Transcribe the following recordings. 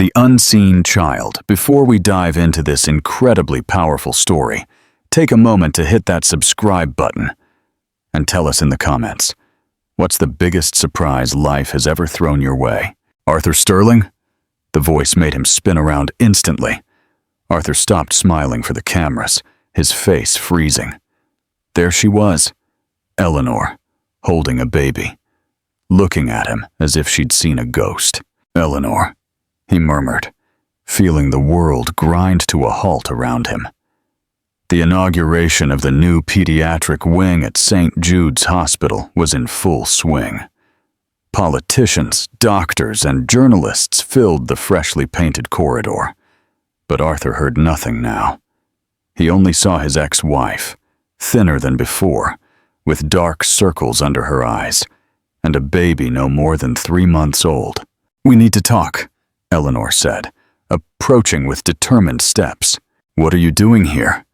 The Unseen Child. Before we dive into this incredibly powerful story, take a moment to hit that subscribe button and tell us in the comments, what's the biggest surprise life has ever thrown your way? Arthur Sterling? The voice made him spin around instantly. Arthur stopped smiling for the cameras, his face freezing. There she was, Eleanor, holding a baby, looking at him as if she'd seen a ghost. Eleanor, he murmured, feeling the world grind to a halt around him. The inauguration of the new pediatric wing at St. Jude's Hospital was in full swing. Politicians, doctors, and journalists filled the freshly painted corridor. But Arthur heard nothing now. He only saw his ex-wife, thinner than before, with dark circles under her eyes, and a baby no more than 3 months old. "We need to talk," Eleanor said, approaching with determined steps. "What are you doing here?"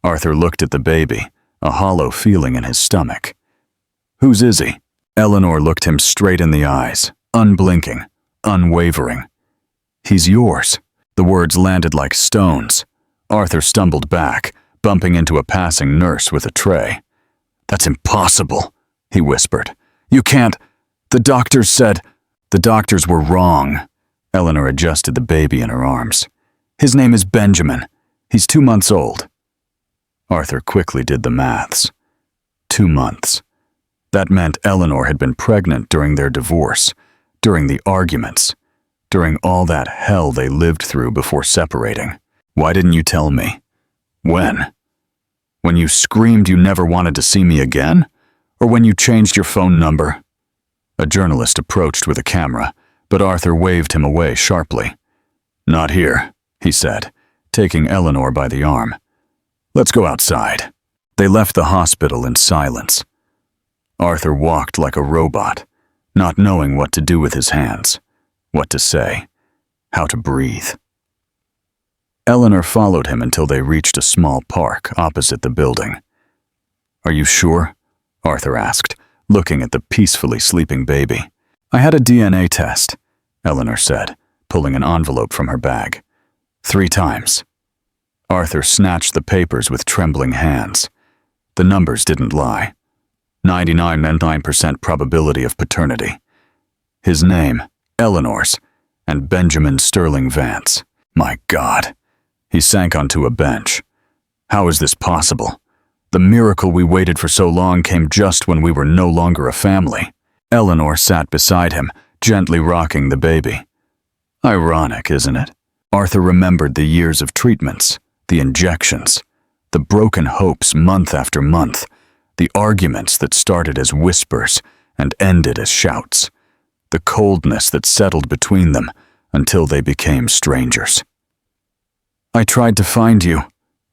Arthur looked at the baby, a hollow feeling in his stomach. "Whose is he?" Eleanor looked him straight in the eyes, unblinking, unwavering. "He's yours." The words landed like stones. Arthur stumbled back, bumping into a passing nurse with a tray. "That's impossible," he whispered. "You can't. The doctors said—" "The doctors were wrong." Eleanor adjusted the baby in her arms. "His name is Benjamin. He's 2 months old." Arthur quickly did the maths. 2 months. That meant Eleanor had been pregnant during their divorce, during the arguments, during all that hell they lived through before separating. "Why didn't you tell me?" "When? When you screamed you never wanted to see me again? Or when you changed your phone number?" A journalist approached with a camera, but Arthur waved him away sharply. "Not here," he said, taking Eleanor by the arm. "Let's go outside." They left the hospital in silence. Arthur walked like a robot, not knowing what to do with his hands, what to say, how to breathe. Eleanor followed him until they reached a small park opposite the building. "Are you sure?" Arthur asked, looking at the peacefully sleeping baby. "I had a DNA test," Eleanor said, pulling an envelope from her bag. 3 times. Arthur snatched the papers with trembling hands. The numbers didn't lie. 99.9% probability of paternity. His name, Eleanor's, and Benjamin Sterling Vance. My God. He sank onto a bench. How is this possible? The miracle we waited for so long came just when we were no longer a family. Eleanor sat beside him, gently rocking the baby. Ironic, isn't it? Arthur remembered the years of treatments, the injections, the broken hopes month after month, the arguments that started as whispers and ended as shouts, the coldness that settled between them until they became strangers. "I tried to find you,"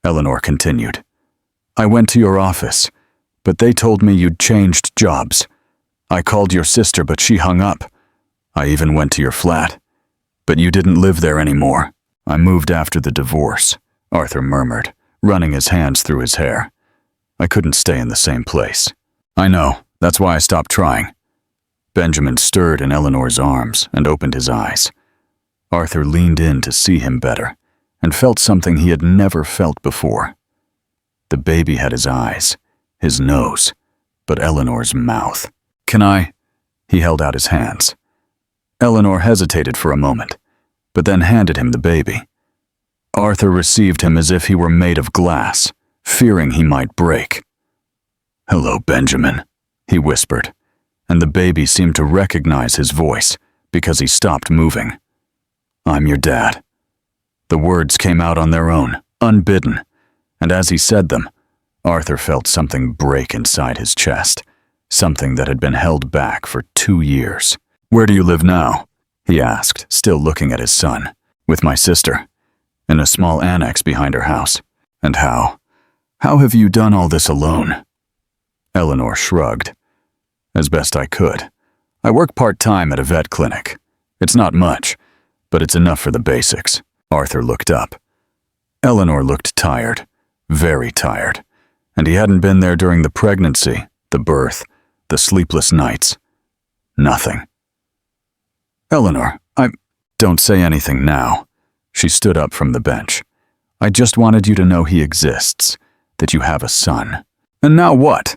Eleanor continued. "I went to your office, but they told me you'd changed jobs. I called your sister, but she hung up. I even went to your flat, but you didn't live there anymore." "I moved after the divorce," Arthur murmured, running his hands through his hair. "I couldn't stay in the same place." "I know, that's why I stopped trying." Benjamin stirred in Eleanor's arms and opened his eyes. Arthur leaned in to see him better and felt something he had never felt before. The baby had his eyes, his nose, but Eleanor's mouth. "Can I?" He held out his hands. Eleanor hesitated for a moment, but then handed him the baby. Arthur received him as if he were made of glass, fearing he might break. "Hello, Benjamin," he whispered, and the baby seemed to recognize his voice because he stopped moving. "I'm your dad." The words came out on their own, unbidden, and as he said them, Arthur felt something break inside his chest, something that had been held back for 2 years. "Where do you live now?" he asked, still looking at his son. "With my sister, in a small annex behind her house." "And how have you done all this alone?" Eleanor shrugged. "As best I could. I work part-time at a vet clinic. It's not much, but it's enough for the basics." Arthur looked up. Eleanor looked tired, very tired, and he hadn't been there during the pregnancy, the birth, the sleepless nights. Nothing. "Eleanor, Don't say anything now. She stood up from the bench. I just wanted you to know he exists, that you have a son. And now what?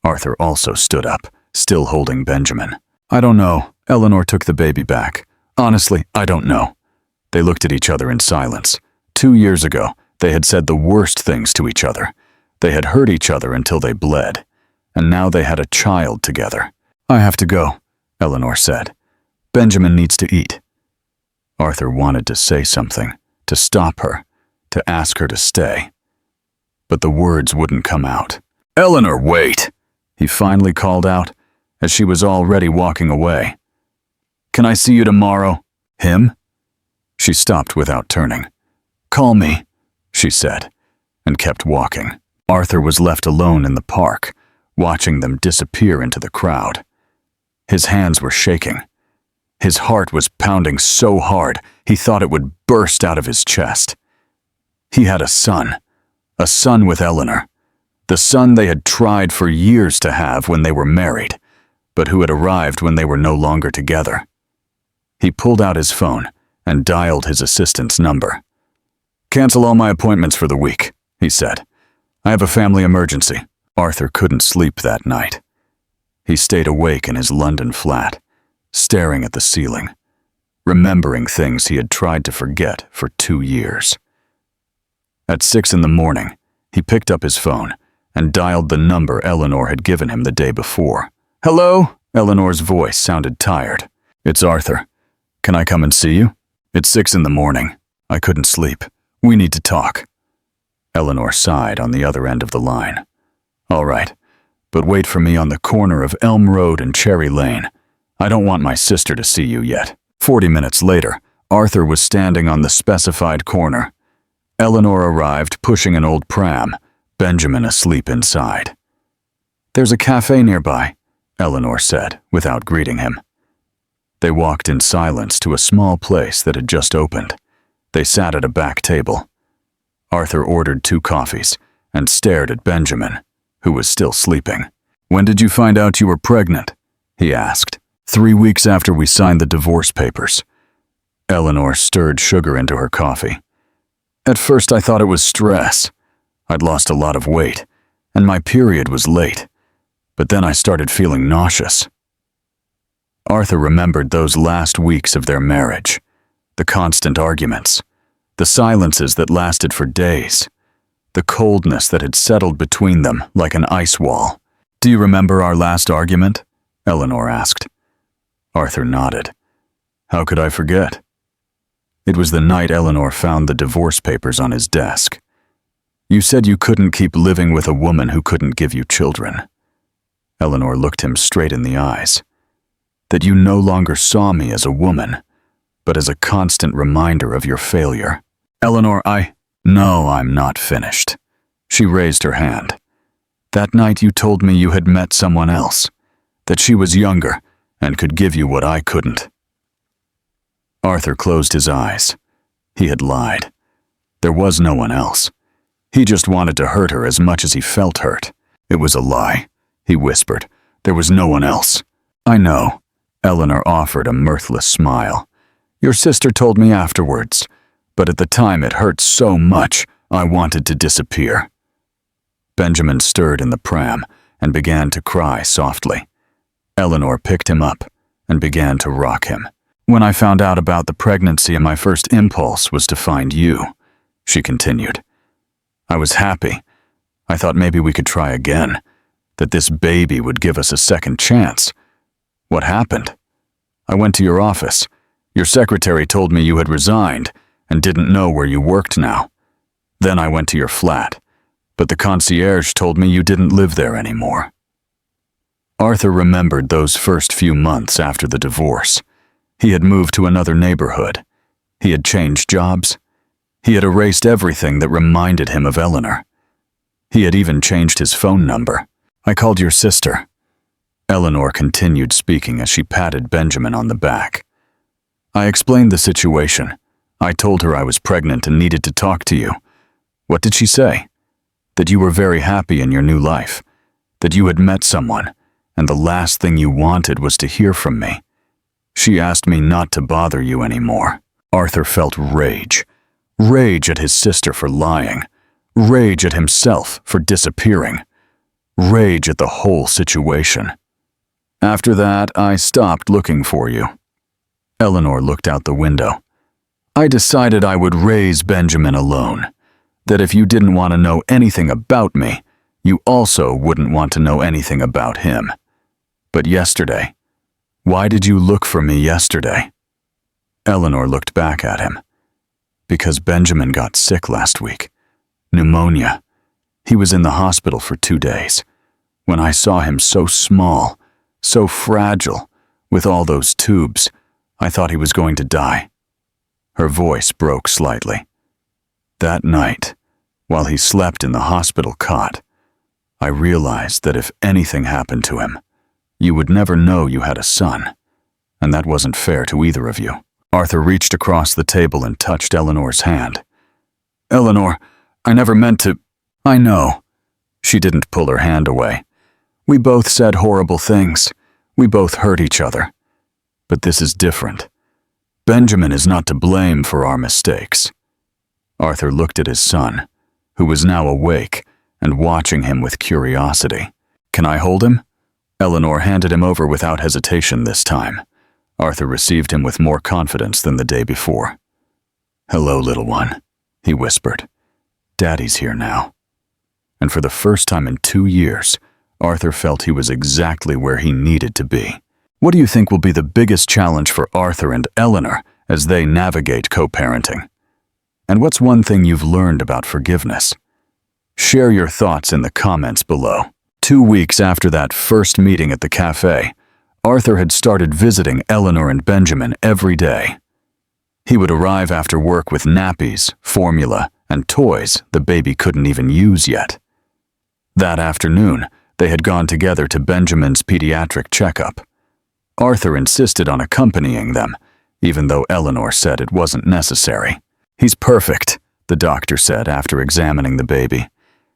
Arthur also stood up, still holding Benjamin. I don't know. Eleanor took the baby back. Honestly, I don't know. They looked at each other in silence. 2 years ago, they had said the worst things to each other. They had hurt each other until they bled. And now they had a child together. I have to go, Eleanor said. Benjamin needs to eat. Arthur wanted to say something, to stop her, to ask her to stay. But the words wouldn't come out. Eleanor, wait! He finally called out, as she was already walking away. Can I see you tomorrow? Him? She stopped without turning. Call me, she said, and kept walking. Arthur was left alone in the park, watching them disappear into the crowd. His hands were shaking. His heart was pounding so hard he thought it would burst out of his chest. He had a son with Eleanor, the son they had tried for years to have when they were married, but who had arrived when they were no longer together. He pulled out his phone and dialed his assistant's number. Cancel all my appointments for the week, he said. I have a family emergency. Arthur couldn't sleep that night. He stayed awake in his London flat, staring at the ceiling, remembering things he had tried to forget for 2 years. At 6 a.m, he picked up his phone and dialed the number Eleanor had given him the day before. Hello? Eleanor's voice sounded tired. It's Arthur. Can I come and see you? It's 6 a.m. I couldn't sleep. We need to talk. Eleanor sighed on the other end of the line. All right, but wait for me on the corner of Elm Road and Cherry Lane. I don't want my sister to see you yet. 40 minutes later, Arthur was standing on the specified corner. Eleanor arrived pushing an old pram, Benjamin asleep inside. There's a cafe nearby, Eleanor said, without greeting him. They walked in silence to a small place that had just opened. They sat at a back table. Arthur ordered 2 coffees and stared at Benjamin, who was still sleeping. When did you find out you were pregnant? He asked. 3 weeks after we signed the divorce papers. Eleanor stirred sugar into her coffee. At first I thought it was stress. I'd lost a lot of weight, and my period was late. But then I started feeling nauseous. Arthur remembered those last weeks of their marriage, the constant arguments, the silences that lasted for days, the coldness that had settled between them like an ice wall. Do you remember our last argument? Eleanor asked. Arthur nodded. How could I forget? It was the night Eleanor found the divorce papers on his desk. You said you couldn't keep living with a woman who couldn't give you children. Eleanor looked him straight in the eyes. That you no longer saw me as a woman, but as a constant reminder of your failure. Eleanor, No, I'm not finished. She raised her hand. That night you told me you had met someone else, that she was younger and could give you what I couldn't. Arthur closed his eyes. He had lied. There was no one else. He just wanted to hurt her as much as he felt hurt. It was a lie, he whispered. There was no one else. I know. Eleanor offered a mirthless smile. Your sister told me afterwards, but at the time it hurt so much I wanted to disappear. Benjamin stirred in the pram and began to cry softly. Eleanor picked him up and began to rock him. When I found out about the pregnancy, my first impulse was to find you, she continued. I was happy. I thought maybe we could try again, that this baby would give us a second chance. What happened? I went to your office. Your secretary told me you had resigned and didn't know where you worked now. Then I went to your flat, but the concierge told me you didn't live there anymore. Arthur remembered those first few months after the divorce. He had moved to another neighborhood. He had changed jobs. He had erased everything that reminded him of Eleanor. He had even changed his phone number. I called your sister. Eleanor continued speaking as she patted Benjamin on the back. I explained the situation. I told her I was pregnant and needed to talk to you. What did she say? That you were very happy in your new life. That you had met someone, and the last thing you wanted was to hear from me. She asked me not to bother you anymore. Arthur felt rage. Rage at his sister for lying. Rage at himself for disappearing. Rage at the whole situation. After that, I stopped looking for you. Eleanor looked out the window. I decided I would raise Benjamin alone. That if you didn't want to know anything about me, you also wouldn't want to know anything about him. But yesterday, why did you look for me yesterday? Eleanor looked back at him. Because Benjamin got sick last week. Pneumonia. He was in the hospital for 2 days. When I saw him so small, so fragile, with all those tubes, I thought he was going to die. Her voice broke slightly. That night, while he slept in the hospital cot, I realized that if anything happened to him, you would never know you had a son, and that wasn't fair to either of you. Arthur reached across the table and touched Eleanor's hand. Eleanor, I never meant to. I know. She didn't pull her hand away. We both said horrible things. We both hurt each other. But this is different. Benjamin is not to blame for our mistakes. Arthur looked at his son, who was now awake and watching him with curiosity. Can I hold him? Eleanor handed him over without hesitation this time. Arthur received him with more confidence than the day before. Hello, little one, he whispered. Daddy's here now. And for the first time in 2 years, Arthur felt he was exactly where he needed to be. What do you think will be the biggest challenge for Arthur and Eleanor as they navigate co-parenting? And what's one thing you've learned about forgiveness? Share your thoughts in the comments below. 2 weeks after that first meeting at the cafe, Arthur had started visiting Eleanor and Benjamin every day. He would arrive after work with nappies, formula, and toys the baby couldn't even use yet. That afternoon, they had gone together to Benjamin's pediatric checkup. Arthur insisted on accompanying them, even though Eleanor said it wasn't necessary. He's perfect, the doctor said after examining the baby.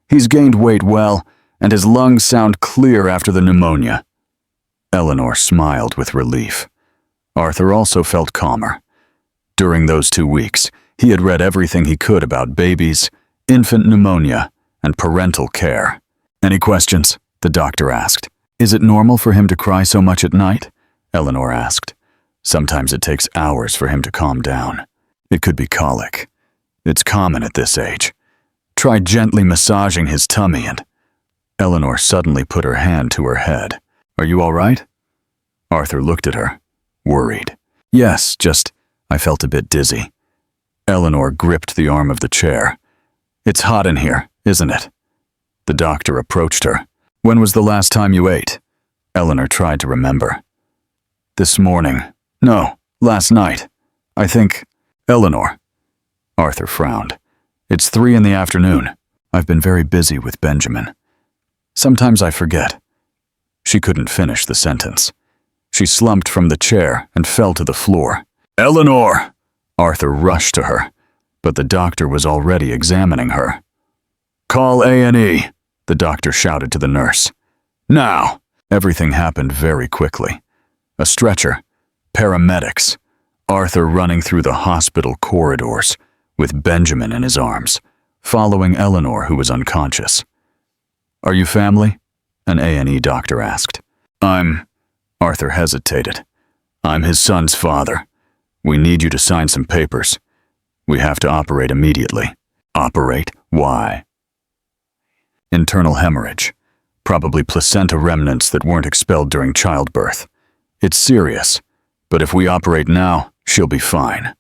He's gained weight well, and his lungs sound clear after the pneumonia. Eleanor smiled with relief. Arthur also felt calmer. During those 2 weeks, he had read everything he could about babies, infant pneumonia, and parental care. Any questions? The doctor asked. Is it normal for him to cry so much at night? Eleanor asked. Sometimes it takes hours for him to calm down. It could be colic. It's common at this age. Try gently massaging his tummy and... Eleanor suddenly put her hand to her head. Are you all right? Arthur looked at her, worried. Yes, just, I felt a bit dizzy. Eleanor gripped the arm of the chair. It's hot in here, isn't it? The doctor approached her. When was the last time you ate? Eleanor tried to remember. This morning. No, last night. I think... Eleanor. Arthur frowned. It's 3 in the afternoon. I've been very busy with Benjamin. Sometimes I forget. She couldn't finish the sentence. She slumped from the chair and fell to the floor. Eleanor! Arthur rushed to her, but the doctor was already examining her. Call A&E, the doctor shouted to the nurse. Now! Everything happened very quickly. A stretcher, paramedics, Arthur running through the hospital corridors, with Benjamin in his arms, following Eleanor, who was unconscious. Are you family? An A&E doctor asked. Arthur hesitated. I'm his son's father. We need you to sign some papers. We have to operate immediately. Operate? Why? Internal hemorrhage. Probably placenta remnants that weren't expelled during childbirth. It's serious, but if we operate now, she'll be fine.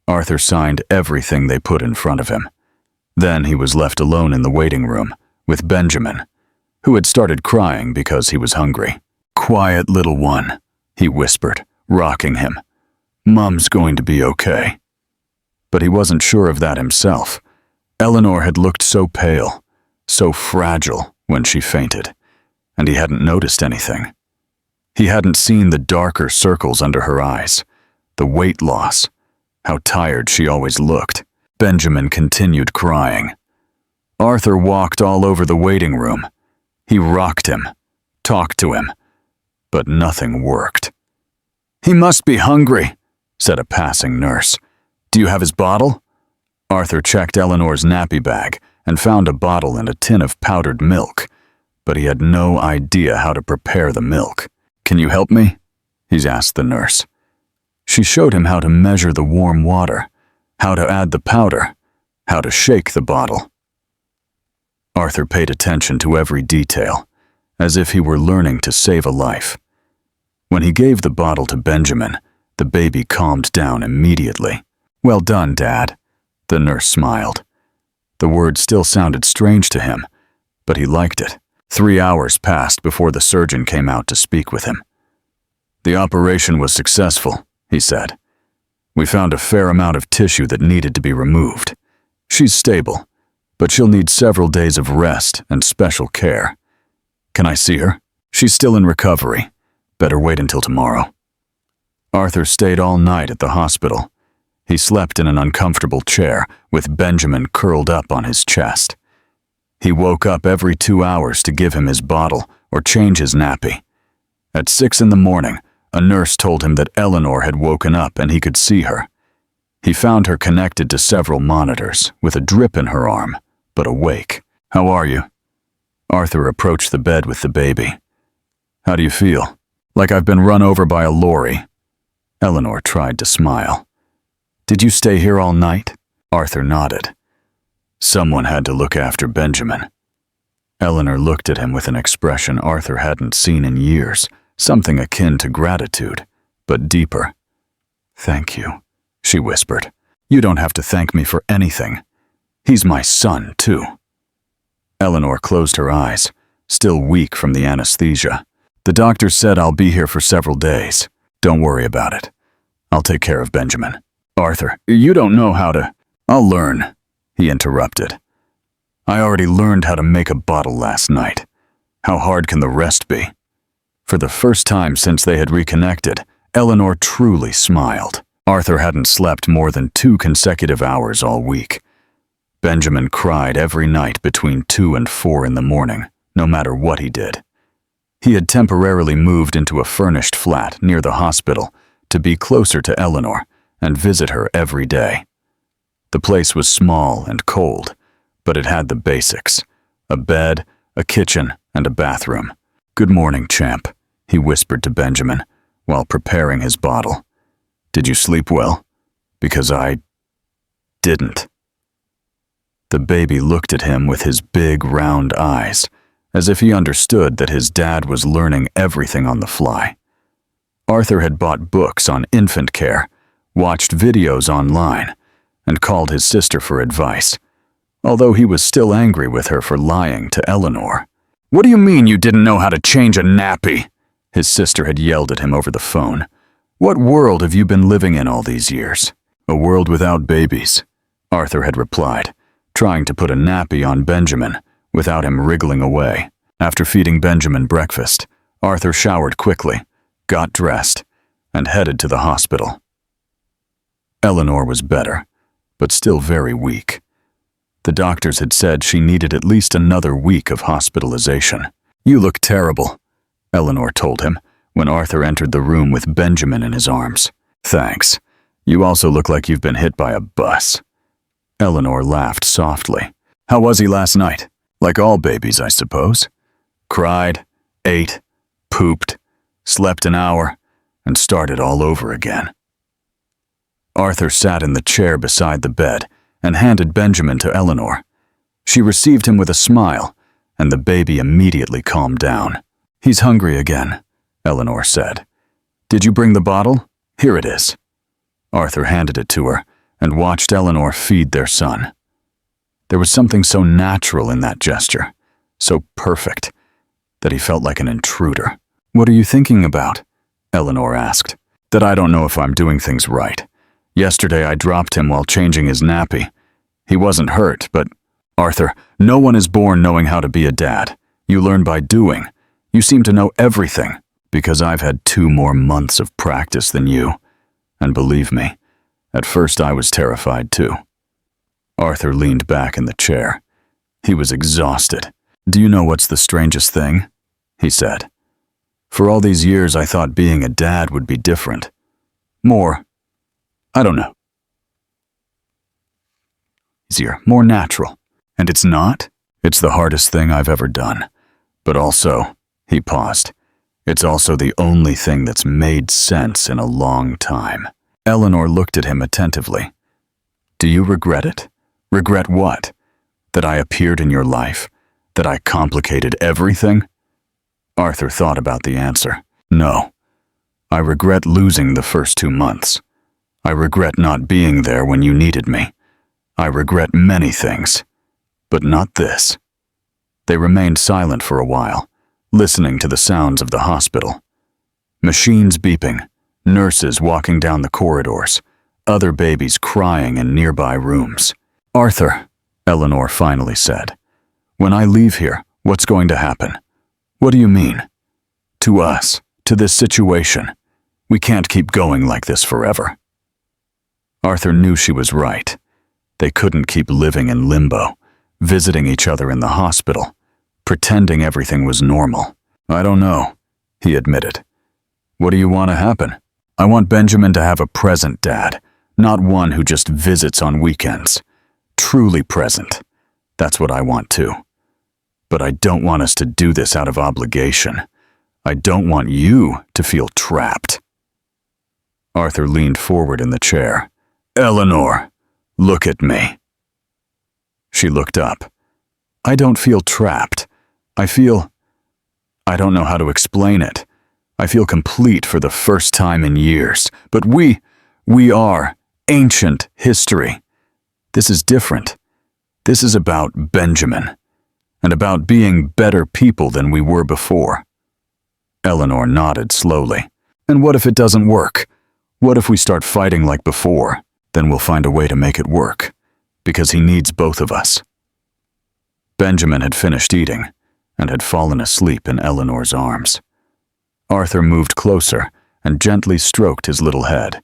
Arthur signed everything they put in front of him. Then he was left alone in the waiting room with Benjamin, who had started crying because he was hungry. Quiet little one, he whispered, rocking him. Mom's going to be okay. But he wasn't sure of that himself. Eleanor had looked so pale, so fragile when she fainted, and he hadn't noticed anything. He hadn't seen the darker circles under her eyes, the weight loss, how tired she always looked. Benjamin continued crying. Arthur walked all over the waiting room. He rocked him, talked to him, but nothing worked. "He must be hungry," said a passing nurse. "Do you have his bottle?" Arthur checked Eleanor's nappy bag and found a bottle and a tin of powdered milk, but he had no idea how to prepare the milk. "Can you help me?" he asked the nurse. She showed him how to measure the warm water, how to add the powder, how to shake the bottle. Arthur paid attention to every detail, as if he were learning to save a life. When he gave the bottle to Benjamin, the baby calmed down immediately. "Well done, Dad," the nurse smiled. The word still sounded strange to him, but he liked it. 3 hours passed before the surgeon came out to speak with him. "The operation was successful," he said. "We found a fair amount of tissue that needed to be removed. She's stable, but she'll need several days of rest and special care. Can I see her? She's still in recovery. Better wait until tomorrow." Arthur stayed all night at the hospital. He slept in an uncomfortable chair with Benjamin curled up on his chest. He woke up every 2 hours to give him his bottle or change his nappy. At 6 in the morning, a nurse told him that Eleanor had woken up and he could see her. He found her connected to several monitors with a drip in her arm, but awake. "How are you?" Arthur approached the bed with the baby. "How do you feel?" "Like I've been run over by a lorry." Eleanor tried to smile. "Did you stay here all night?" Arthur nodded. Someone had to look after Benjamin. Eleanor looked at him with an expression Arthur hadn't seen in years, something akin to gratitude, but deeper. "Thank you," she whispered. "You don't have to thank me for anything. He's my son, too." Eleanor closed her eyes, still weak from the anesthesia. "The doctor said I'll be here for several days. Don't worry about it. I'll take care of Benjamin." "Arthur, you don't know how to—" "I'll learn," he interrupted. "I already learned how to make a bottle last night. How hard can the rest be?" For the first time since they had reconnected, Eleanor truly smiled. Arthur hadn't slept more than 2 consecutive hours all week. Benjamin cried every night between 2 and 4 in the morning, no matter what he did. He had temporarily moved into a furnished flat near the hospital to be closer to Eleanor and visit her every day. The place was small and cold, but it had the basics: a bed, a kitchen, and a bathroom. "Good morning, champ," he whispered to Benjamin while preparing his bottle. "Did you sleep well? Because I didn't." The baby looked at him with his big, round eyes, as if he understood that his dad was learning everything on the fly. Arthur had bought books on infant care, watched videos online, and called his sister for advice, although he was still angry with her for lying to Eleanor. "What do you mean you didn't know how to change a nappy?" his sister had yelled at him over the phone. "What world have you been living in all these years?" "A world without babies," Arthur had replied, trying to put a nappy on Benjamin without him wriggling away. After feeding Benjamin breakfast, Arthur showered quickly, got dressed, and headed to the hospital. Eleanor was better, but still very weak. The doctors had said she needed at least another week of hospitalization. "You look terrible," Eleanor told him when Arthur entered the room with Benjamin in his arms. "Thanks. You also look like you've been hit by a bus." Eleanor laughed softly. "How was he last night? Like all babies, I suppose. Cried, ate, pooped, slept an hour, and started all over again." Arthur sat in the chair beside the bed and handed Benjamin to Eleanor. She received him with a smile, and the baby immediately calmed down. "He's hungry again," Eleanor said. "Did you bring the bottle? Here it is." Arthur handed it to her and watched Eleanor feed their son. There was something so natural in that gesture, so perfect, that he felt like an intruder. "What are you thinking about?" Eleanor asked. "That I don't know if I'm doing things right. Yesterday I dropped him while changing his nappy. He wasn't hurt, but—" "Arthur, no one is born knowing how to be a dad. You learn by doing. You seem to know everything, because I've had 2 more months of practice than you. And believe me, at first I was terrified too." Arthur leaned back in the chair. He was exhausted. "Do you know what's the strangest thing?" he said. For all these years, I thought being a dad would be different. More, I don't know. Easier, more natural. And it's not? It's the hardest thing I've ever done. But also, he paused, it's also the only thing that's made sense in a long time. Eleanor looked at him attentively. Do you regret it? Regret what? That I appeared in your life? That I complicated everything? Arthur thought about the answer. No. I regret losing the first 2 months. I regret not being there when you needed me. I regret many things, but not this. They remained silent for a while, listening to the sounds of the hospital. Machines beeping, nurses walking down the corridors, other babies crying in nearby rooms. Arthur, Eleanor finally said, when I leave here, what's going to happen? What do you mean? To us, to this situation. We can't keep going like this forever. Arthur knew she was right. They couldn't keep living in limbo, visiting each other in the hospital, pretending everything was normal. I don't know, he admitted. What do you want to happen? I want Benjamin to have a present dad, not one who just visits on weekends. Truly present. That's what I want too. But I don't want us to do this out of obligation. I don't want you to feel trapped. Arthur leaned forward in the chair. Eleanor, look at me. She looked up. I don't feel trapped. I don't know how to explain it. I feel complete for the first time in years. But we are ancient history. This is different. This is about Benjamin, and about being better people than we were before. Eleanor nodded slowly. And what if it doesn't work? What if we start fighting like before? Then we'll find a way to make it work, because he needs both of us. Benjamin had finished eating and had fallen asleep in Eleanor's arms. Arthur moved closer and gently stroked his little head.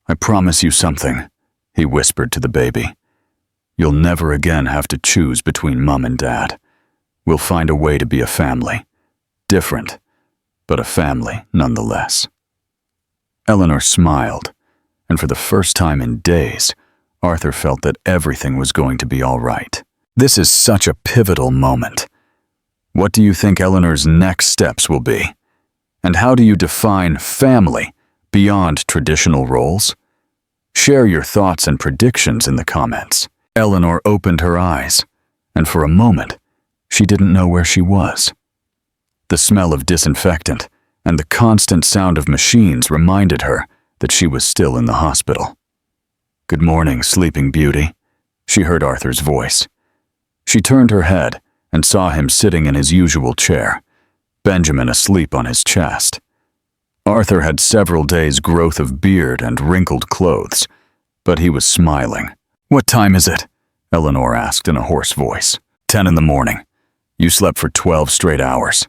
I promise you something, he whispered to the baby. You'll never again have to choose between Mom and Dad. We'll find a way to be a family. Different, but a family nonetheless. Eleanor smiled, and for the first time in days, Arthur felt that everything was going to be all right. This is such a pivotal moment. What do you think Eleanor's next steps will be? And how do you define family beyond traditional roles? Share your thoughts and predictions in the comments. Eleanor opened her eyes, and for a moment, she didn't know where she was. The smell of disinfectant and the constant sound of machines reminded her that she was still in the hospital. Good morning, Sleeping Beauty, she heard Arthur's voice. She turned her head and saw him sitting in his usual chair, Benjamin asleep on his chest. Arthur had several days' growth of beard and wrinkled clothes, but he was smiling. What time is it? Eleanor asked in a hoarse voice. 10 in the morning. You slept for 12 straight hours.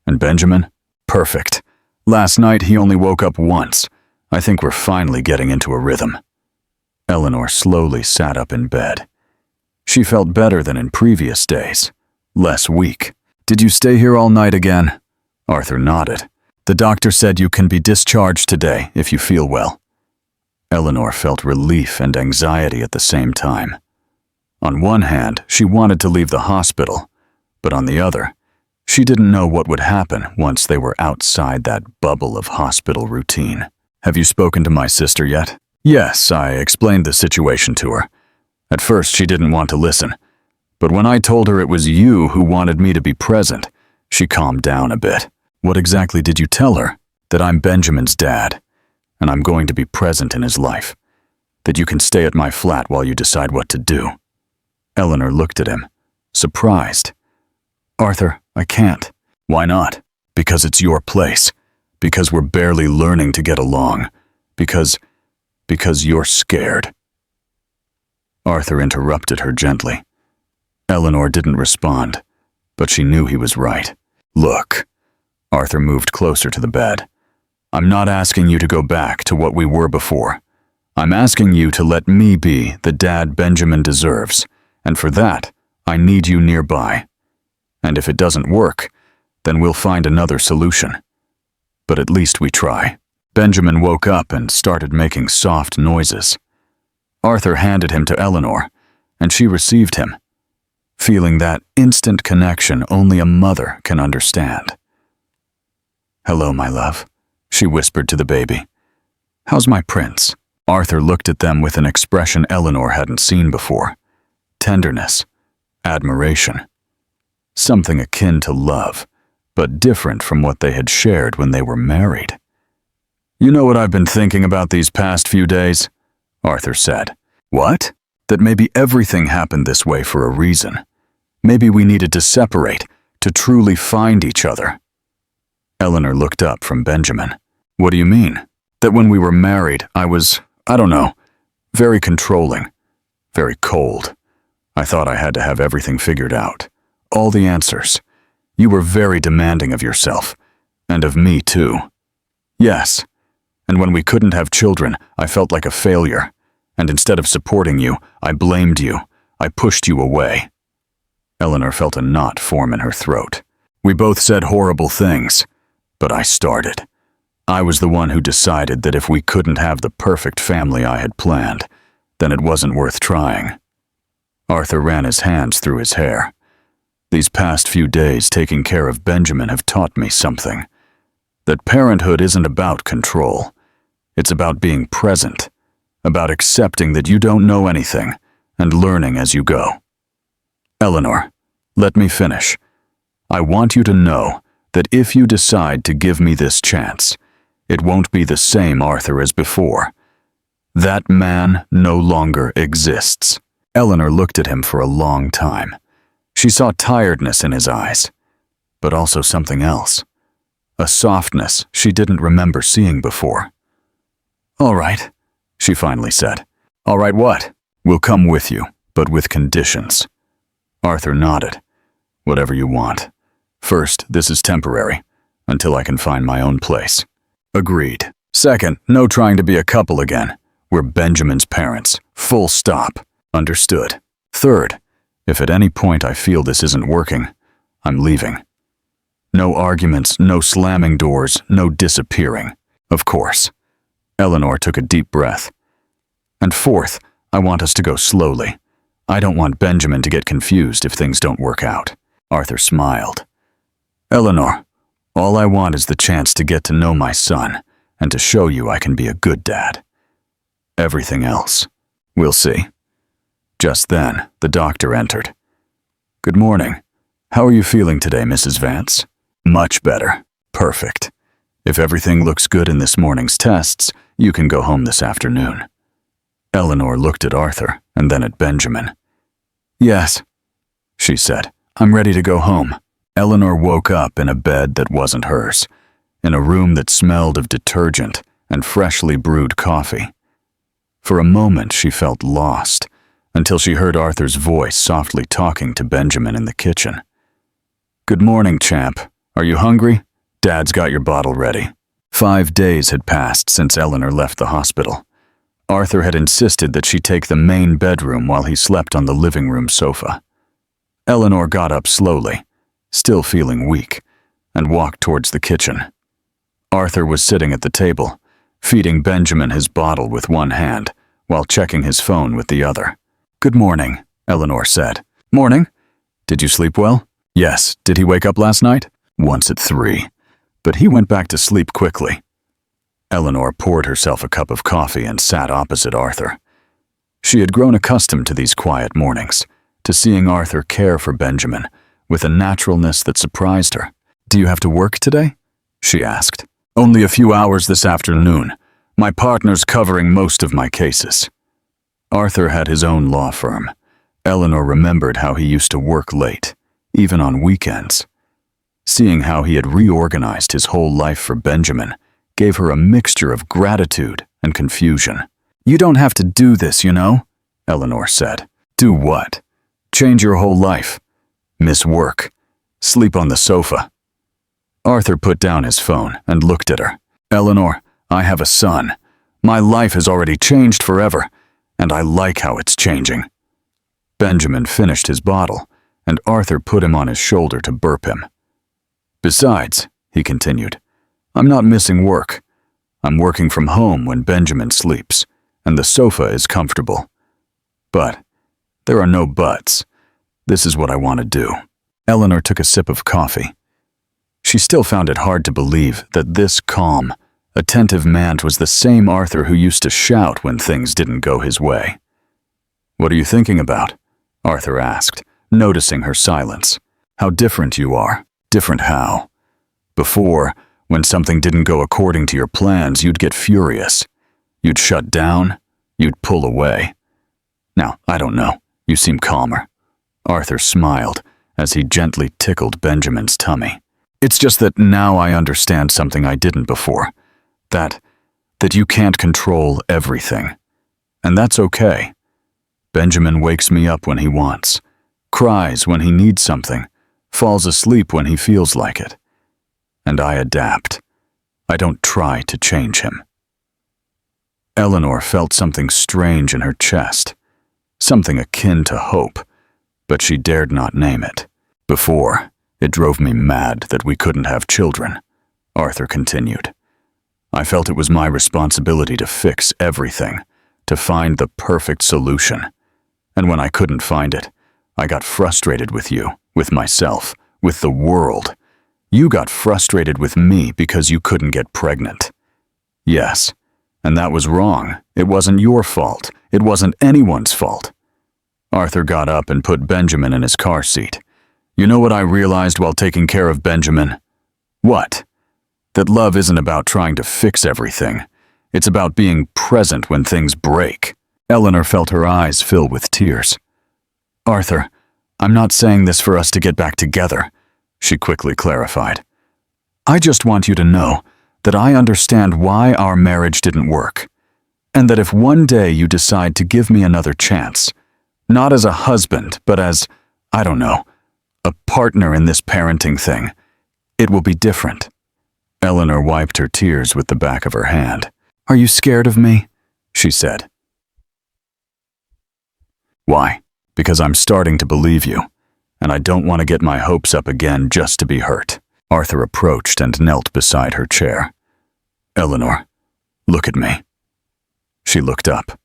And Benjamin? Perfect. Last night he only woke up once. I think we're finally getting into a rhythm. Eleanor slowly sat up in bed. She felt better than in previous days, less weak. Did you stay here all night again? Arthur nodded. The doctor said you can be discharged today if you feel well. Eleanor felt relief and anxiety at the same time. On one hand, she wanted to leave the hospital, but on the other, she didn't know what would happen once they were outside that bubble of hospital routine. Have you spoken to my sister yet? Yes, I explained the situation to her. At first, she didn't want to listen, but when I told her it was you who wanted me to be present, she calmed down a bit. What exactly did you tell her? That I'm Benjamin's dad, and I'm going to be present in his life. That you can stay at my flat while you decide what to do. Eleanor looked at him, surprised. Arthur, I can't. Why not? Because it's your place. Because we're barely learning to get along. Because you're scared. Arthur interrupted her gently. Eleanor didn't respond, but she knew he was right. Look. Arthur moved closer to the bed. I'm not asking you to go back to what we were before. I'm asking you to let me be the dad Benjamin deserves, and for that, I need you nearby. And if it doesn't work, then we'll find another solution. but at least we try. Benjamin woke up and started making soft noises. Arthur handed him to Eleanor, and she received him, feeling that instant connection only a mother can understand. "Hello, my love," she whispered to the baby. "How's my prince?" Arthur looked at them with an expression Eleanor hadn't seen before. Tenderness, admiration, something akin to love, but different from what they had shared when they were married. "You know what I've been thinking about these past few days?" Arthur said. "What?" "That maybe everything happened this way for a reason. Maybe we needed to separate, to truly find each other." Eleanor looked up from Benjamin. "What do you mean?" "That when we were married, I was, I don't know, very controlling, very cold. I thought I had to have everything figured out, all the answers. You were very demanding of yourself, and of me too." "Yes, and when we couldn't have children, I felt like a failure, and instead of supporting you, I blamed you, I pushed you away." Eleanor felt a knot form in her throat. "We both said horrible things, but I started. I was the one who decided that if we couldn't have the perfect family I had planned, then it wasn't worth trying." Arthur ran his hands through his hair. "These past few days taking care of Benjamin have taught me something. That parenthood isn't about control. It's about being present, about accepting that you don't know anything and learning as you go. Eleanor, let me finish. I want you to know that if you decide to give me this chance, it won't be the same Arthur as before. That man no longer exists." Eleanor looked at him for a long time. She saw tiredness in his eyes, but also something else, a softness she didn't remember seeing before. "All right," she finally said. "All right, what?" "We'll come with you, but with conditions." Arthur nodded. "Whatever you want. First, this is temporary, until I can find my own place." "Agreed. Second, no trying to be a couple again. We're Benjamin's parents. Full stop." "Understood." "Third, if at any point I feel this isn't working, I'm leaving. No arguments, no slamming doors, no disappearing. Of course." Eleanor took a deep breath. "And fourth, I want us to go slowly. I don't want Benjamin to get confused if things don't work out." Arthur smiled. "Eleanor, all I want is the chance to get to know my son and to show you I can be a good dad. Everything else, we'll see." Just then, the doctor entered. "Good morning. How are you feeling today, Mrs. Vance?" "Much better. Perfect. If everything looks good in this morning's tests, you can go home this afternoon." Eleanor looked at Arthur and then at Benjamin. "Yes," she said. "I'm ready to go home." Eleanor woke up in a bed that wasn't hers, in a room that smelled of detergent and freshly brewed coffee. For a moment she felt lost, until she heard Arthur's voice softly talking to Benjamin in the kitchen. "Good morning, champ. Are you hungry? Dad's got your bottle ready." 5 days had passed since Eleanor left the hospital. Arthur had insisted that she take the main bedroom while he slept on the living room sofa. Eleanor got up slowly, still feeling weak, and walked towards the kitchen. Arthur was sitting at the table, feeding Benjamin his bottle with one hand while checking his phone with the other. "Good morning," Eleanor said. "Morning. Did you sleep well?" "Yes. Did he wake up last night?" "Once at 3. But he went back to sleep quickly." Eleanor poured herself a cup of coffee and sat opposite Arthur. She had grown accustomed to these quiet mornings, to seeing Arthur care for Benjamin with a naturalness that surprised her. "Do you have to work today?" she asked. "Only a few hours this afternoon. My partner's covering most of my cases." Arthur had his own law firm. Eleanor remembered how he used to work late, even on weekends. Seeing how he had reorganized his whole life for Benjamin gave her a mixture of gratitude and confusion. "You don't have to do this, you know," Eleanor said. "Do what?" "Change your whole life. Miss work. Sleep on the sofa." Arthur put down his phone and looked at her. "Eleanor, I have a son. My life has already changed forever, and I like how it's changing." Benjamin finished his bottle, and Arthur put him on his shoulder to burp him. "Besides," he continued, I'm not missing work. I'm working from home when Benjamin sleeps, and the sofa is comfortable. But there are no buts. This is what I want to do." Eleanor took a sip of coffee. She still found it hard to believe that this calm, attentive man was the same Arthur who used to shout when things didn't go his way. "What are you thinking about?" Arthur asked, noticing her silence. "How different you are." "Different how?" "Before, when something didn't go according to your plans, you'd get furious. You'd shut down. You'd pull away. Now, I don't know. You seem calmer." Arthur smiled as he gently tickled Benjamin's tummy. "It's just that now I understand something I didn't before. That you can't control everything. And that's okay. Benjamin wakes me up when he wants, cries when he needs something, falls asleep when he feels like it. And I adapt. I don't try to change him." Eleanor felt something strange in her chest, something akin to hope, but she dared not name it. "Before, it drove me mad that we couldn't have children," Arthur continued. "I felt it was my responsibility to fix everything, to find the perfect solution. And when I couldn't find it, I got frustrated with you, with myself, with the world. You got frustrated with me because you couldn't get pregnant. Yes, and that was wrong. It wasn't your fault. It wasn't anyone's fault." Arthur got up and put Benjamin in his car seat. "You know what I realized while taking care of Benjamin?" "What?" "That love isn't about trying to fix everything. It's about being present when things break." Eleanor felt her eyes fill with tears. "Arthur, I'm not saying this for us to get back together," she quickly clarified. "I just want you to know that I understand why our marriage didn't work, and that if one day you decide to give me another chance, not as a husband, but as, I don't know, a partner in this parenting thing, it will be different." Eleanor wiped her tears with the back of her hand. "Are you scared of me?" she said. "Why? Because I'm starting to believe you, and I don't want to get my hopes up again just to be hurt." Arthur approached and knelt beside her chair. "Eleanor, look at me." She looked up.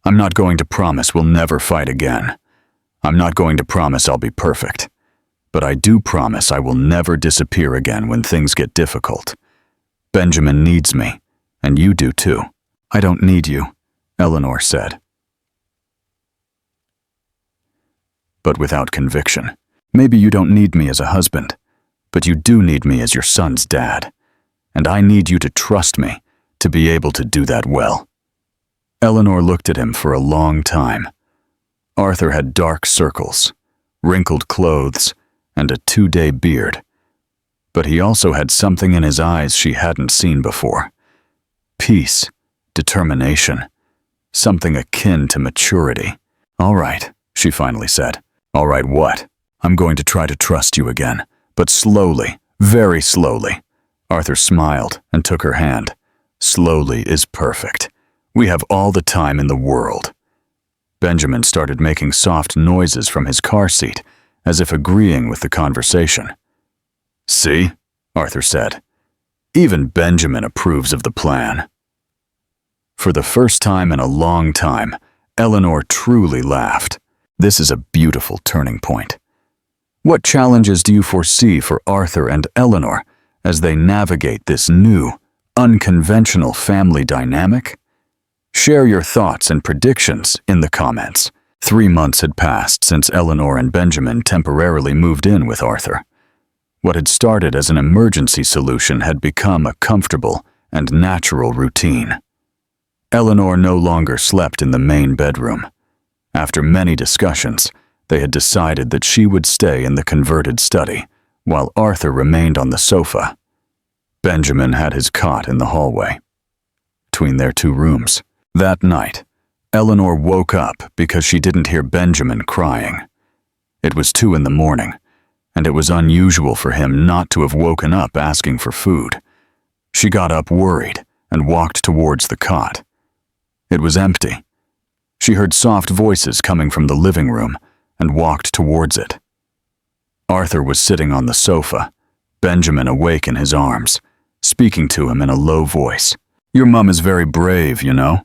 "I'm not going to promise we'll never fight again. I'm not going to promise I'll be perfect. But I do promise I will never disappear again when things get difficult. Benjamin needs me, and you do too." "I don't need you," Eleanor said, but without conviction. "Maybe you don't need me as a husband, but you do need me as your son's dad. And I need you to trust me, to be able to do that well." Eleanor looked at him for a long time. Arthur had dark circles, wrinkled clothes, and a 2-day beard. But he also had something in his eyes she hadn't seen before. Peace, determination, something akin to maturity. "All right," she finally said. "All right, what?" "I'm going to try to trust you again, but slowly, very slowly." Arthur smiled and took her hand. "Slowly is perfect. We have all the time in the world." Benjamin started making soft noises from his car seat, as if agreeing with the conversation. "See?" Arthur said. "Even Benjamin approves of the plan." For the first time in a long time, Eleanor truly laughed. This is a beautiful turning point. What challenges do you foresee for Arthur and Eleanor as they navigate this new, unconventional family dynamic? Share your thoughts and predictions in the comments. 3 months had passed since Eleanor and Benjamin temporarily moved in with Arthur. What had started as an emergency solution had become a comfortable and natural routine. Eleanor no longer slept in the main bedroom. After many discussions, they had decided that she would stay in the converted study, while Arthur remained on the sofa. Benjamin had his cot in the hallway, between their 2 rooms. That night, Eleanor woke up because she didn't hear Benjamin crying. It was 2 in the morning, and it was unusual for him not to have woken up asking for food. She got up worried and walked towards the cot. It was empty. She heard soft voices coming from the living room and walked towards it. Arthur was sitting on the sofa, Benjamin awake in his arms, speaking to him in a low voice. "Your mum is very brave, you know,"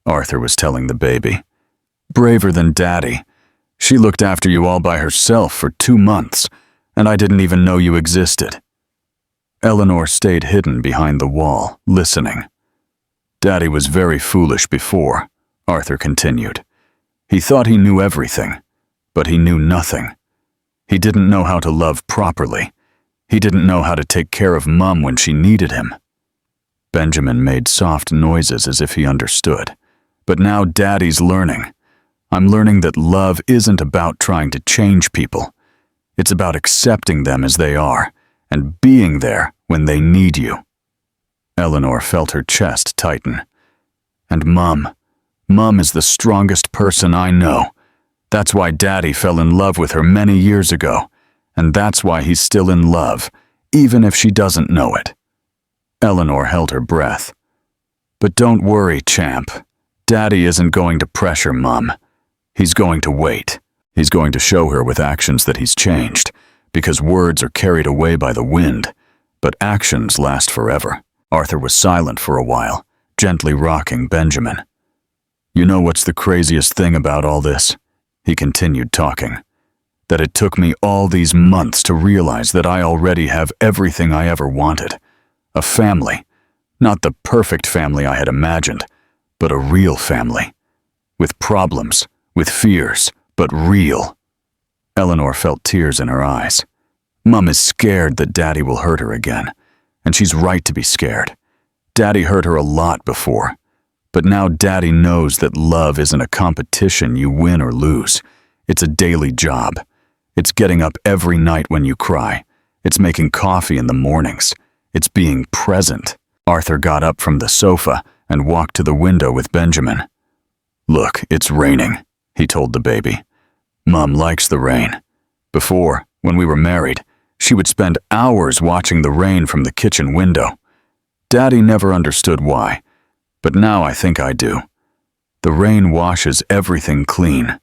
Arthur was telling the baby. "Braver than Daddy. She looked after you all by herself for 2 months, and I didn't even know you existed." Eleanor stayed hidden behind the wall, listening. "Daddy was very foolish before," Arthur continued. "He thought he knew everything, but he knew nothing. He didn't know how to love properly. He didn't know how to take care of Mum when she needed him." Benjamin made soft noises as if he understood. "But now Daddy's learning. I'm learning that love isn't about trying to change people. It's about accepting them as they are and being there when they need you." Eleanor felt her chest tighten. "And Mum is the strongest person I know. That's why Daddy fell in love with her many years ago, and that's why he's still in love, even if she doesn't know it." Eleanor held her breath. "But don't worry, champ. Daddy isn't going to pressure Mum. He's going to wait. He's going to show her with actions that he's changed, because words are carried away by the wind, but actions last forever." Arthur was silent for a while, gently rocking Benjamin. "You know what's the craziest thing about all this?" He continued talking. "That it took me all these months to realize that I already have everything I ever wanted. A family. Not the perfect family I had imagined, but a real family. With problems, with fears, but real." Eleanor felt tears in her eyes. Mum is scared that Daddy will hurt her again, and she's right to be scared. Daddy hurt her a lot before, but now Daddy knows that love isn't a competition you win or lose. It's a daily job. It's getting up every night when you cry. It's making coffee in the mornings. It's being present. Arthur got up from the sofa and walked to the window with Benjamin. "Look, it's raining," he told the baby. "Mum likes the rain. Before, when we were married, she would spend hours watching the rain from the kitchen window. Daddy never understood why, but now I think I do. The rain washes everything clean.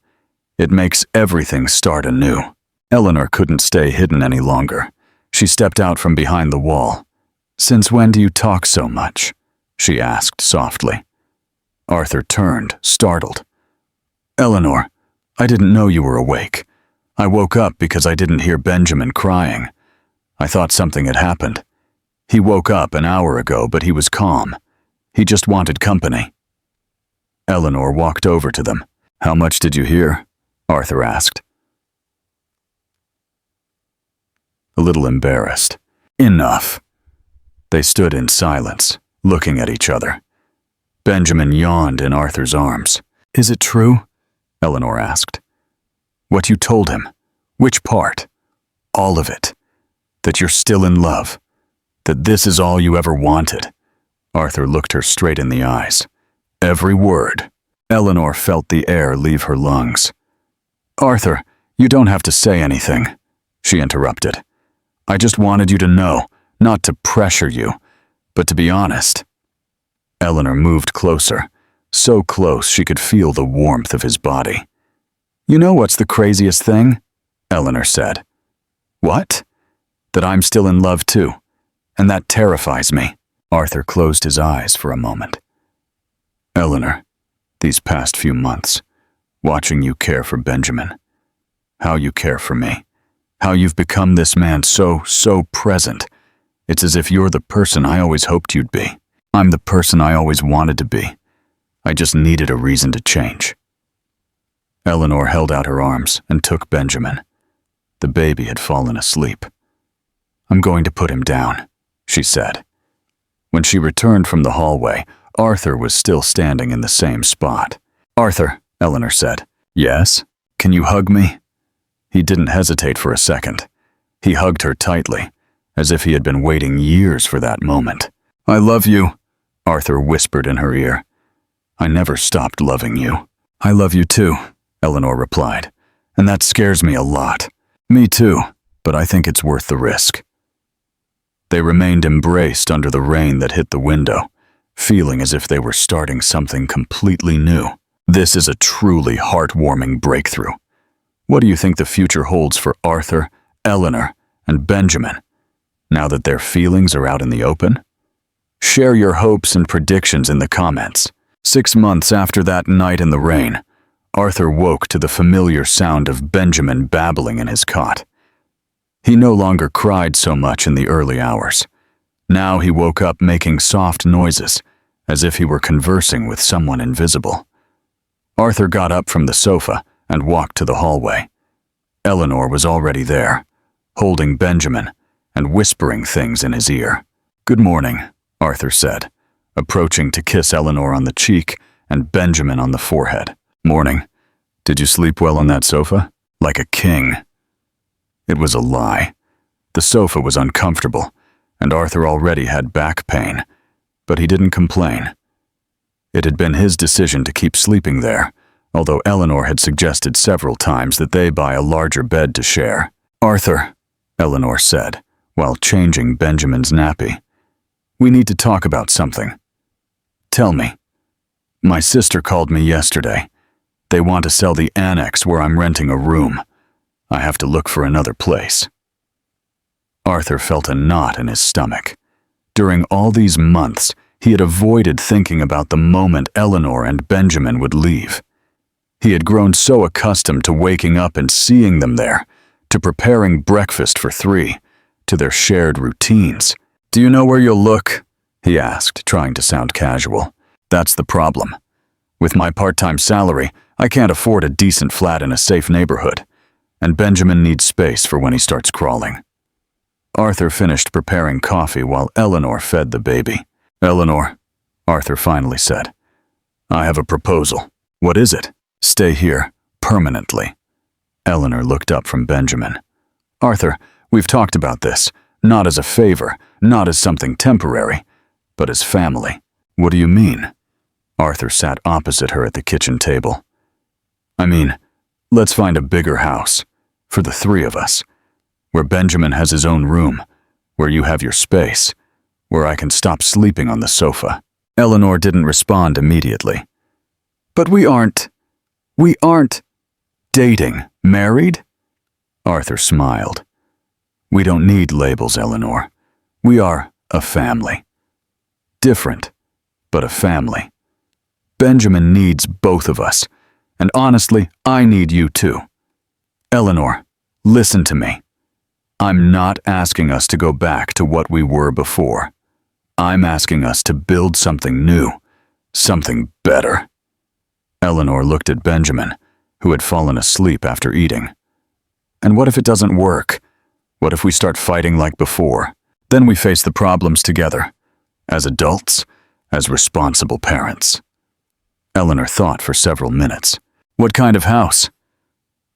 It makes everything start anew." Eleanor couldn't stay hidden any longer. She stepped out from behind the wall. "Since when do you talk so much?" she asked softly. Arthur turned, startled. "Eleanor, I didn't know you were awake. I woke up because I didn't hear Benjamin crying. I thought something had happened. He woke up an hour ago, but he was calm. He just wanted company." Eleanor walked over to them. "How much did you hear?" Arthur asked. A little embarrassed. "Enough." They stood in silence, looking at each other. Benjamin yawned in Arthur's arms. "Is it true?" Eleanor asked. "What you told him? Which part?" "All of it. That you're still in love. That this is all you ever wanted." Arthur looked her straight in the eyes. "Every word." Eleanor felt the air leave her lungs. "Arthur, you don't have to say anything," she interrupted. "I just wanted you to know, not to pressure you, but to be honest." Eleanor moved closer, so close she could feel the warmth of his body. "You know what's the craziest thing?" Eleanor said. "What?" "That I'm still in love too, and that terrifies me." Arthur closed his eyes for a moment. "Eleanor, these past few months, watching you care for Benjamin, how you care for me, how you've become this man so present. It's as if you're the person I always hoped you'd be. I'm the person I always wanted to be. I just needed a reason to change." Eleanor held out her arms and took Benjamin. The baby had fallen asleep. "I'm going to put him down," she said. When she returned from the hallway, Arthur was still standing in the same spot. "Arthur," Eleanor said. "Yes? Can you hug me?" He didn't hesitate for a second. He hugged her tightly, as if he had been waiting years for that moment. "I love you," Arthur whispered in her ear. "I never stopped loving you." "I love you too," Eleanor replied, "and that scares me a lot." "Me too, but I think it's worth the risk." They remained embraced under the rain that hit the window, feeling as if they were starting something completely new. This is a truly heartwarming breakthrough. What do you think the future holds for Arthur, Eleanor, and Benjamin, now that their feelings are out in the open? Share your hopes and predictions in the comments. 6 months after that night in the rain, Arthur woke to the familiar sound of Benjamin babbling in his cot. He no longer cried so much in the early hours. Now he woke up making soft noises, as if he were conversing with someone invisible. Arthur got up from the sofa and walked to the hallway. Eleanor was already there, holding Benjamin and whispering things in his ear. "Good morning," Arthur said, approaching to kiss Eleanor on the cheek and Benjamin on the forehead. "Morning. Did you sleep well on that sofa? Like a king." It was a lie. The sofa was uncomfortable, and Arthur already had back pain, but he didn't complain. It had been his decision to keep sleeping there, although Eleanor had suggested several times that they buy a larger bed to share. "Arthur," Eleanor said, while changing Benjamin's nappy, "we need to talk about something." "Tell me." "My sister called me yesterday. They want to sell the annex where I'm renting a room. I have to look for another place." Arthur felt a knot in his stomach. During all these months, he had avoided thinking about the moment Eleanor and Benjamin would leave. He had grown so accustomed to waking up and seeing them there, to preparing breakfast for 3, to their shared routines. "Do you know where you'll look?" he asked, trying to sound casual. "That's the problem. With my part-time salary, I can't afford a decent flat in a safe neighborhood, and Benjamin needs space for when he starts crawling." Arthur finished preparing coffee while Eleanor fed the baby. "Eleanor," Arthur finally said, "I have a proposal." "What is it?" "Stay here, permanently." Eleanor looked up from Benjamin. "Arthur, we've talked about this, not as a favor, not as something temporary, but as family." "What do you mean?" Arthur sat opposite her at the kitchen table. "I mean, let's find a bigger house, for the 3 of us, where Benjamin has his own room, where you have your space, where I can stop sleeping on the sofa." Eleanor didn't respond immediately. "But we aren't dating, married?" Arthur smiled. "We don't need labels, Eleanor. We are a family. Different, but a family. Benjamin needs both of us, and honestly, I need you too. Eleanor, listen to me. I'm not asking us to go back to what we were before. I'm asking us to build something new, something better." Eleanor looked at Benjamin, who had fallen asleep after eating. "And what if it doesn't work? What if we start fighting like before? Then we face the problems together, as adults, as responsible parents." Eleanor thought for several minutes. "What kind of house?"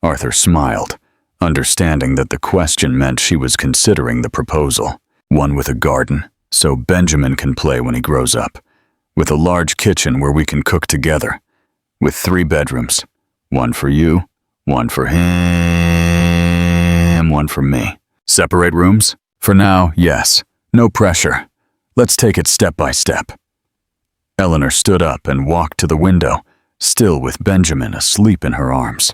Arthur smiled, understanding that the question meant she was considering the proposal. "One with a garden, so Benjamin can play when he grows up. With a large kitchen where we can cook together. With 3 bedrooms. One for you, one for him, one for me. Separate rooms? For now, yes. No pressure. Let's take it step by step." Eleanor stood up and walked to the window, still with Benjamin asleep in her arms.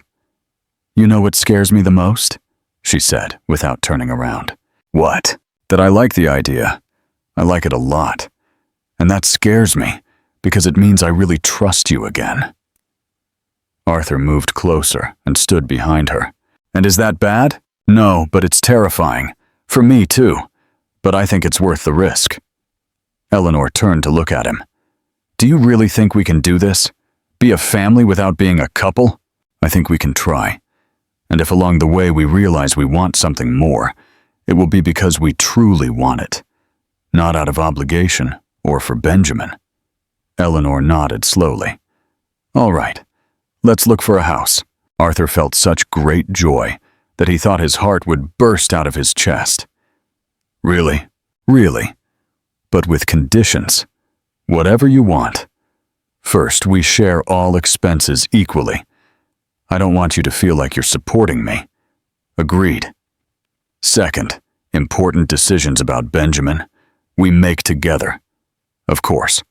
"You know what scares me the most?" she said, without turning around. "What?" "That I like the idea. I like it a lot. And that scares me, because it means I really trust you again." Arthur moved closer and stood behind her. "And is that bad?" "No, but it's terrifying. For me, too. But I think it's worth the risk." Eleanor turned to look at him. "Do you really think we can do this? Be a family without being a couple?" "I think we can try. And if along the way we realize we want something more, it will be because we truly want it. Not out of obligation or for Benjamin." Eleanor nodded slowly. "All right. Let's look for a house." Arthur felt such great joy that he thought his heart would burst out of his chest. "Really? Really? But with conditions. Whatever you want. First, we share all expenses equally. I don't want you to feel like you're supporting me." "Agreed." "Second, important decisions about Benjamin, we make together. Of course.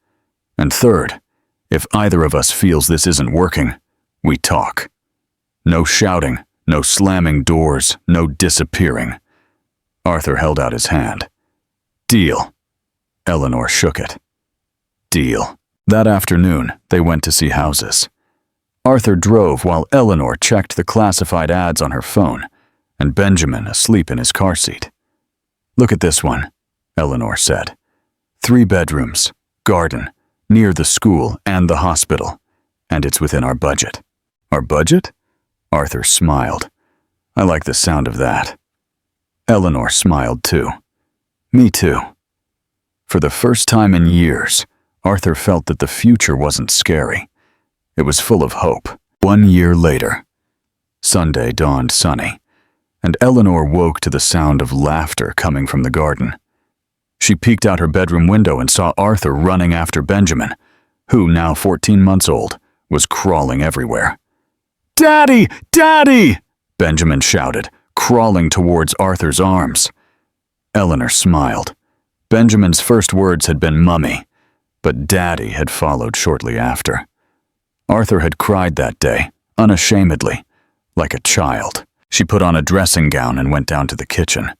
And third, if either of us feels this isn't working, we talk. No shouting, no slamming doors, no disappearing." Arthur held out his hand. "Deal." Eleanor shook it. Deal. That afternoon, they went to see houses. Arthur drove while Eleanor checked the classified ads on her phone, and Benjamin asleep in his car seat. Look at this one, Eleanor said. 3 bedrooms, garden, near the school and the hospital, and it's within our budget. Our budget? Arthur smiled. I like the sound of that. Eleanor smiled too. Me too. For the first time in years, Arthur felt that the future wasn't scary. It was full of hope. 1 year later, Sunday dawned sunny, and Eleanor woke to the sound of laughter coming from the garden. She peeked out her bedroom window and saw Arthur running after Benjamin, who, now 14 months old, was crawling everywhere. "Daddy! Daddy!" Benjamin shouted, crawling towards Arthur's arms. Eleanor smiled. Benjamin's first words had been "Mummy," but Daddy had followed shortly after. Arthur had cried that day, unashamedly, like a child. She put on a dressing gown and went down to the kitchen.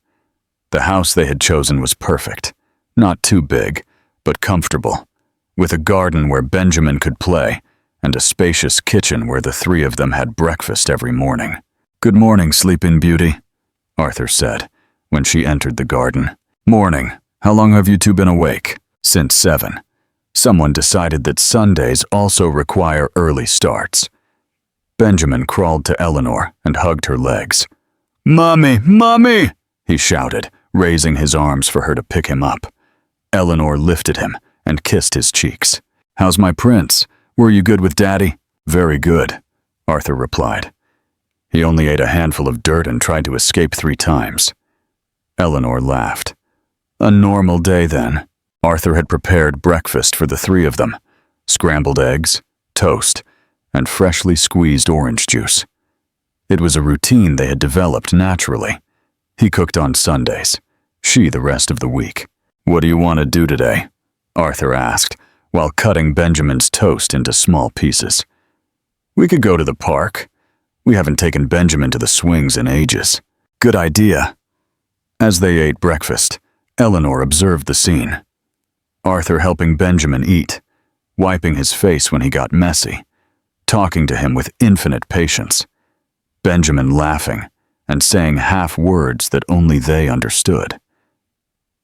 The house they had chosen was perfect, not too big, but comfortable, with a garden where Benjamin could play and a spacious kitchen where the 3 of them had breakfast every morning. "Good morning, Sleeping Beauty," Arthur said when she entered the garden. "Morning. How long have you 2 been awake?" "Since 7. Someone decided that Sundays also require early starts." Benjamin crawled to Eleanor and hugged her legs. "Mommy! Mommy!" he shouted, raising his arms for her to pick him up. Eleanor lifted him and kissed his cheeks. "How's my prince? Were you good with Daddy?" "Very good," Arthur replied. "He only ate a handful of dirt and tried to escape 3 times. Eleanor laughed. A normal day then. Arthur had prepared breakfast for the 3 of them: scrambled eggs, toast, and freshly squeezed orange juice. It was a routine they had developed naturally. He cooked on Sundays, she the rest of the week. "What do you want to do today?" Arthur asked, while cutting Benjamin's toast into small pieces. "We could go to the park. We haven't taken Benjamin to the swings in ages." "Good idea." As they ate breakfast, Eleanor observed the scene. Arthur helping Benjamin eat, wiping his face when he got messy, talking to him with infinite patience. Benjamin laughing and saying half words that only they understood.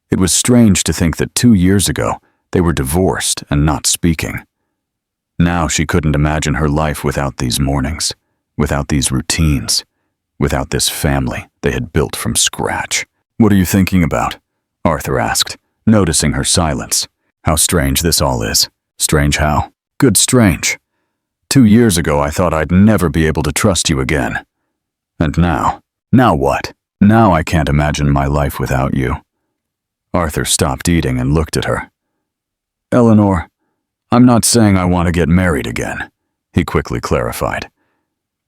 It was strange to think that 2 years ago they were divorced and not speaking. Now she couldn't imagine her life without these mornings, without these routines, without this family they had built from scratch. "What are you thinking about?" Arthur asked, noticing her silence. "How strange this all is." "Strange how?" "Good strange. 2 years ago I thought I'd never be able to trust you again. And now what? Now I can't imagine my life without you." Arthur stopped eating and looked at her. "Eleanor, I'm not saying I want to get married again," he quickly clarified.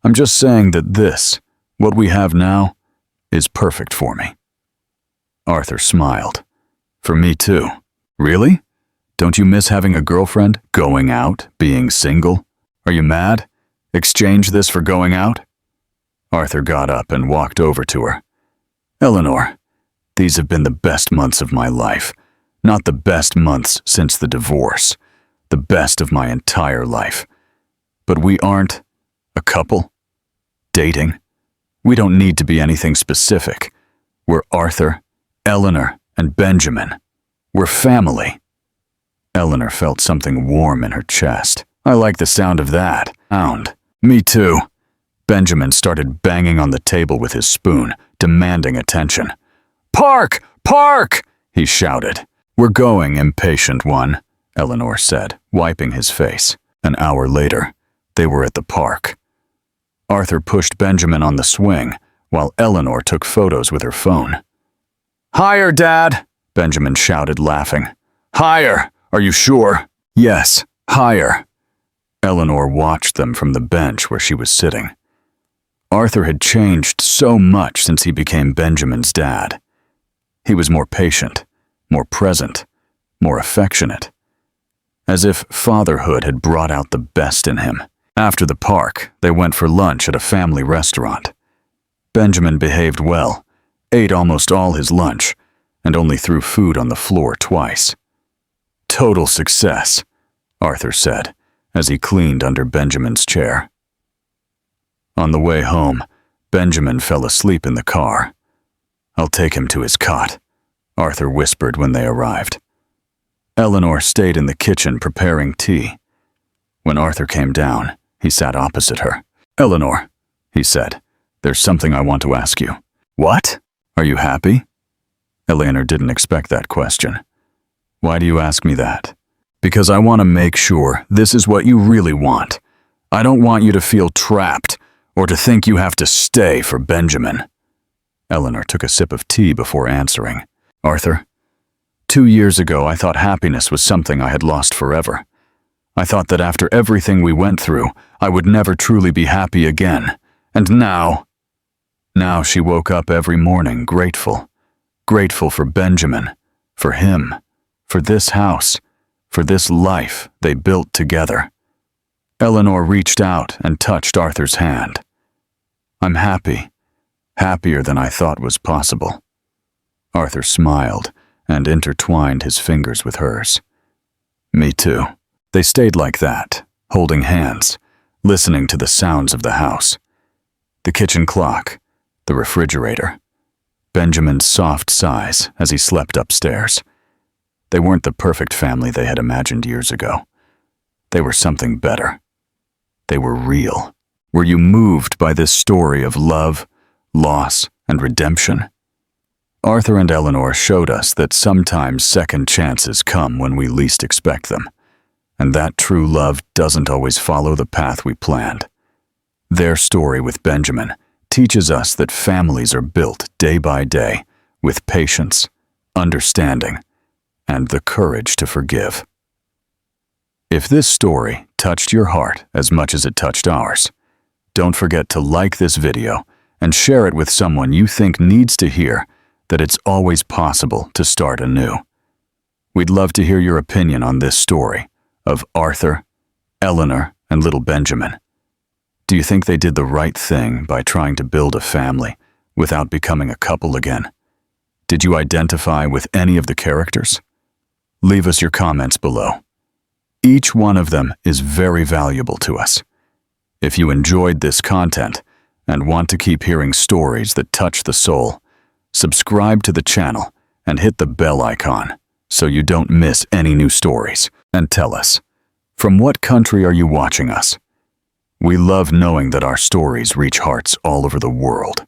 "I'm just saying that this, what we have now, is perfect for me." Arthur smiled. "For me too." "Really? Don't you miss having a girlfriend, going out, being single? Are you mad? Exchange this for going out?" Arthur got up and walked over to her. "Eleanor, these have been the best months of my life. Not the best months since the divorce. The best of my entire life. But we aren't a couple. Dating. We don't need to be anything specific. We're Arthur, Eleanor, and Benjamin. We're family." Eleanor felt something warm in her chest. "I like the sound of that." "Me too." Benjamin started banging on the table with his spoon, demanding attention. "Park! Park!" he shouted. "We're going, impatient one," Eleanor said, wiping his face. An hour later, they were at the park. Arthur pushed Benjamin on the swing, while Eleanor took photos with her phone. "Higher, Dad!" Benjamin shouted, laughing. "Higher! Are you sure?" "Yes, higher." Eleanor watched them from the bench where she was sitting. Arthur had changed so much since he became Benjamin's dad. He was more patient, more present, more affectionate. As if fatherhood had brought out the best in him. After the park, they went for lunch at a family restaurant. Benjamin behaved well, ate almost all his lunch, and only threw food on the floor twice. total success, Arthur said, as he cleaned under Benjamin's chair. On the way home, Benjamin fell asleep in the car. "I'll take him to his cot," Arthur whispered when they arrived. Eleanor stayed in the kitchen preparing tea. When Arthur came down, he sat opposite her. "Eleanor," he said, "there's something I want to ask you." "What? Are you happy?" Eleanor didn't expect that question. "Why do you ask me that?" "Because I want to make sure this is what you really want. I don't want you to feel trapped or to think you have to stay for Benjamin." Eleanor took a sip of tea before answering. "Arthur, 2 years ago I thought happiness was something I had lost forever. I thought that after everything we went through, I would never truly be happy again. And now she woke up every morning grateful. Grateful for Benjamin, for him, for this house, for this life they built together." Eleanor reached out and touched Arthur's hand. "I'm happy, happier than I thought was possible." Arthur smiled and intertwined his fingers with hers. "Me too." They stayed like that, holding hands, listening to the sounds of the house. The kitchen clock, the refrigerator, Benjamin's soft sighs as he slept upstairs. They weren't the perfect family they had imagined years ago. They were something better. They were real. Were you moved by this story of love, loss, and redemption? Arthur and Eleanor showed us that sometimes second chances come when we least expect them, and that true love doesn't always follow the path we planned. Their story with Benjamin teaches us that families are built day by day with patience, understanding, and the courage to forgive. If this story touched your heart as much as it touched ours, don't forget to like this video and share it with someone you think needs to hear that it's always possible to start anew. We'd love to hear your opinion on this story of Arthur, Eleanor, and little Benjamin. Do you think they did the right thing by trying to build a family without becoming a couple again? Did you identify with any of the characters? Leave us your comments below. Each one of them is very valuable to us. If you enjoyed this content and want to keep hearing stories that touch the soul, subscribe to the channel and hit the bell icon so you don't miss any new stories. And tell us, from what country are you watching us? We love knowing that our stories reach hearts all over the world.